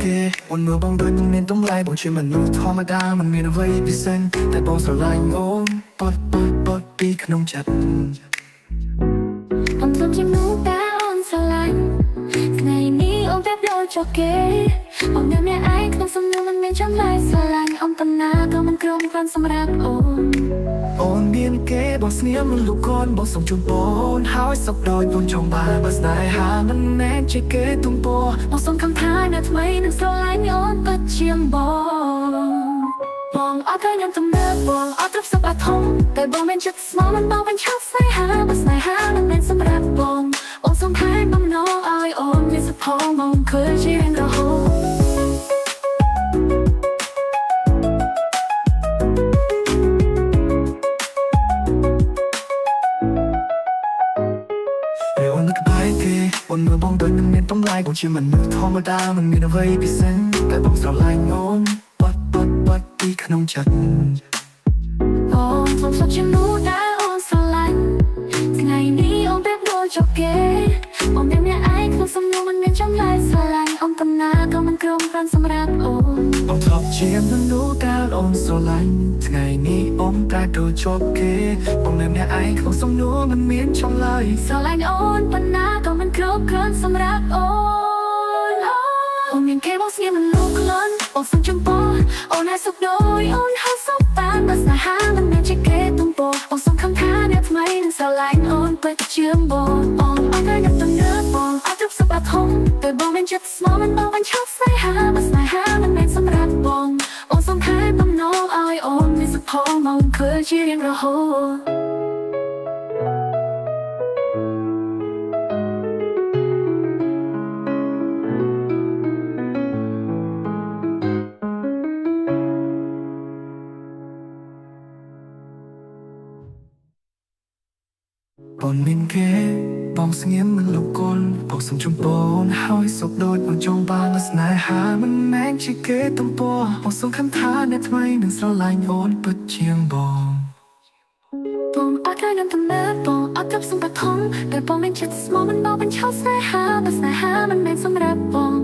គេអូនមើលបងដូចមិនមានតម្លៃបងជាមនុស្សធម្មតាមិនមានអ្វីពិសេសតែបងស្រឡាញ់អូនពត់ពីក្នុងចិត្តអំទុំជាមនុស្សតែអូនស្រឡាញ់ថ្ងៃនេះអូនតែប្រូចគេអូននៅអ្នកឯងក្នុងសំណួរមិនមានចម្លើយស្រឡាញ់អូនតំណាក៏មិនគ្រប់គ្រាន់សម្រាប់អូនអូនមានគេបងស្ងៀមមិនលូកូនបងសុំជូនបងហើយសុខដោយបងចង់បានបើស្នេហាមិនមែនជាគេទំពោះបងសុំខំថានៅថ្មីនឹងស្រឡាញ់អូនពិតជាងបងអត់ឃើញខ្ញុំទំនើបបងអត់ទ្រព្យសម្បត្តិធំតែបងមានចិត្តស្មោះមិនបងបញ្ឆោតស្នេហាបើស្នេហាមិនមែនសម្រាប់បងអូនសុំថែបំណងឲ្យអូនមានសុខផងមកឃើញជារៀងរហូតអូននឹកបែកគេអូនមើលបងដូចមិនមានតម្លៃបងជាមនុស្សធម្មតាមិនមានអ្វីពិសេសតែបងស្រឡាញ់អូនពត់ពីក្នុងចិត្តអូនសុំសុខជាមនុស្សដែលអូនស្រឡាញ់ថ្ងៃនេះអូនប្រៀបដូចគេអូនមានអ្នកឯងក្នុងសំណួរមិនមានចម្លើយស្រឡាញ់អូនតំណាក៏មិនគ្រប់គ្រាន់សម្រាប់អូនបងធ្លាប់ជាមនុស្សដែលអូនស្រឡាញ់ថ្ងៃនេះអូនតែដូចជាប់គេបងនៅអ្នកឯងក្នុងសំណួរមិនមានចម្លើយស្រឡាញ់អូនប៉ុណ្ណាក៏មិនគ្រប់គ្រាន់សម្រាប់អូនអូនមានគេបងស្ងៀមមិនលូកលន់បងសុំចំពោះអូនឲ្យសុខដោយអូនហើយសុខបានបើស្នេហាមិនមានជាគេទំពោះបងសុំខំថាអ្នកថ្មីនឹងស្រឡាញ់អូនពិតជាងបងអូនអត់ឲ្យអ្នកទំនើបបងអត់ទ្រព្យសម្បត្តិធំតែបងមានចិត្តស្មោះមិនបងបញ្ឆោតស្នេហាបើស្នេហាមិនមែនសម្រាប់បងអូនសុំថែបំណងឲ្យអូនមានសុខផងមកឃើញជារៀងរហូតបងមានគេបងស្ងៀមមិនលូកូនបងសុំជុំបងហើយសុខដូចបងចង់បានស្នេហាមិនមែនជាគេទំពោះបងសុំខំថាអ្នកថ្មីនឹងស្រឡាញ់អូនពិតជាងបងអត់ឃើញនឹងទំនើបបងអត់ទ្រព្យសម្បត្តិធំតែបងមានចិត្តស្មោះមិនបងបញ្ឆោតស្នេហាបើស្នេហាមិនមែនសម្រាប់បង